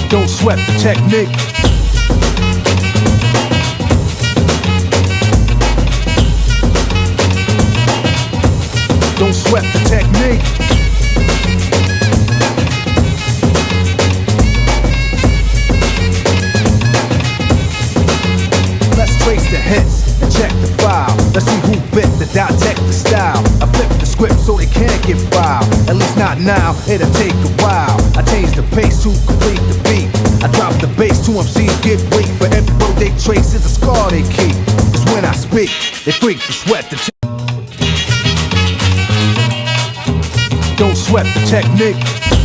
Don't sweat the technique. Don't sweat the technique. Let's trace the hits and check the file. Let's see who bit the dissect the style. I flip the script so they can't get filed. At least not now, it'll take a while. I change the pace to complete the beat. I drop the bass to MCs get weak. For every road they trace is a scar they keep. It's when I speak, they freak to sweat the Don't sweat the technique.